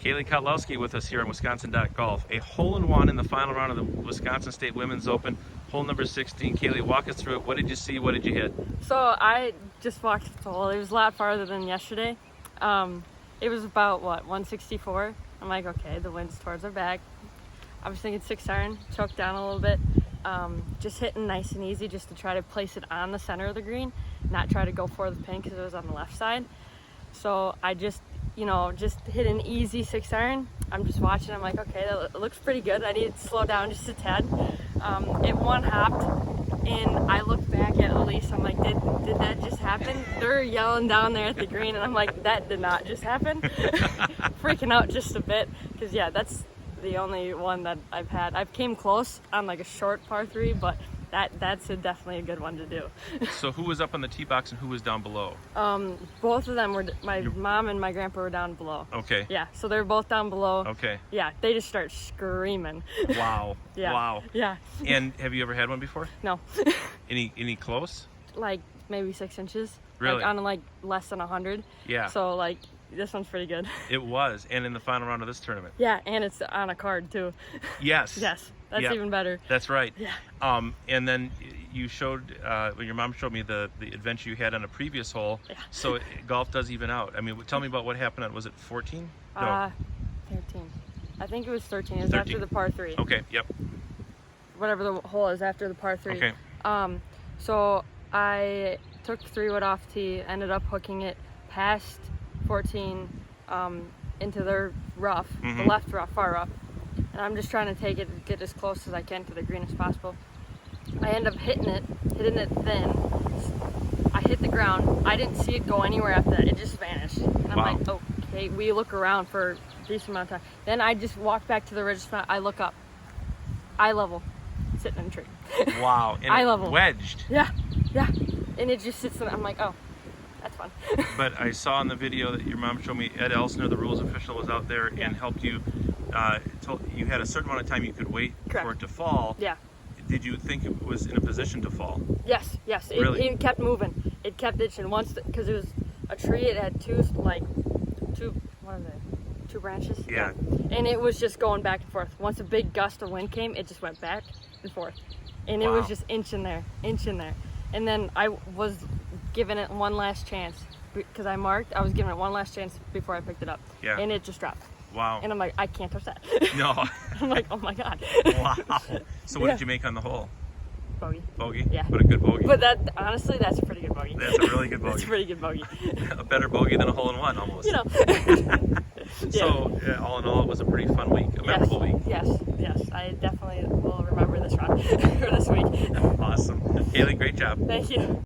Caylie Kotlowski with us here on Wisconsin.golf. A hole-in-one in the final round of the Wisconsin State Women's Open, hole number 16. Caylie, walk us through it. What did you see? What did you hit? So I just walked the hole. It was a lot farther than yesterday. It was about, 164? I'm like, okay, the wind's towards our back. I was thinking 6-iron, choked down a little bit. Just hitting nice and easy just to try to place it on the center of the green, not try to go for the pin because it was on the left side. So I just hit an easy 6-iron. I'm just watching. I'm like, okay, that looks pretty good. I need to slow down just a tad. It one hopped, and I looked back at Elise. I'm like, did that just happen? They're yelling down there at the green, and I'm like, that did not just happen. Freaking out just a bit, because yeah, that's the only one that I've had. I've came close on like a short par 3, but that's definitely a good one to do. So who was up on the tee box and who was down below? Both of them were, my mom and my grandpa were down below. Okay. Yeah, so they're both down below. Okay. Yeah, they just start screaming. Wow. Yeah. Wow. Yeah. And have you ever had one before? No. Any close? Like maybe 6 inches. Really? Like on like less than 100. Yeah. So like this one's pretty good. It was, and in the final round of this tournament. Yeah, and it's on a card too. Yes. Yes, that's Yeah. even better. That's right. Yeah. And then you showed, when your mom showed me the adventure you had on a previous hole. Yeah. So golf does even out. I mean, tell me about what happened on, was it 14? No. 13. I think it was 13. It was 13. after the par 3. Okay, yep. Whatever the hole is after the par 3. Okay. So I took 3-wood off tee, ended up hooking it past 14 into their rough, the left rough, far rough. And I'm just trying to take it, get as close as I can to the green as possible. I end up hitting it thin. I hit the ground. I didn't see it go anywhere after that. It just vanished. And I'm Wow. like, okay, we look around for a decent amount of time. Then I just walk back to the ridge spot. I look up. Eye level, sitting in a tree. Wow. And Eye it level. wedged. Yeah. And it just sits there. I'm like, oh, that's fun. But I saw in the video that your mom showed me, Ed Elsner, the rules official, was out there and helped you. Told you had a certain amount of time you could wait Correct. for it to fall. Yeah. Did you think it was in a position to fall? Yes. Really? It kept moving. It kept itching. Once, because it was a tree, it had two, what are they? 2 branches? Yeah. And it was just going back and forth. Once a big gust of wind came, it just went back and forth. And it was just inch in there. And then I was giving it one last chance because I was giving it one last chance before I picked it up. Yeah. And it just dropped. Wow. And I'm like, I can't touch that. No. I'm like, oh my God. Wow. So what did you make on the hole? Bogey. Bogey? Yeah. What a good bogey. But honestly, that's a pretty good bogey. That's a really good bogey. That's a pretty good bogey. A better bogey than a hole-in-one, almost. You know. So, all in all, it was a pretty fun week, a memorable week. Yes. I definitely will remember this run or this week. Awesome. Caylie, great job. Thank you.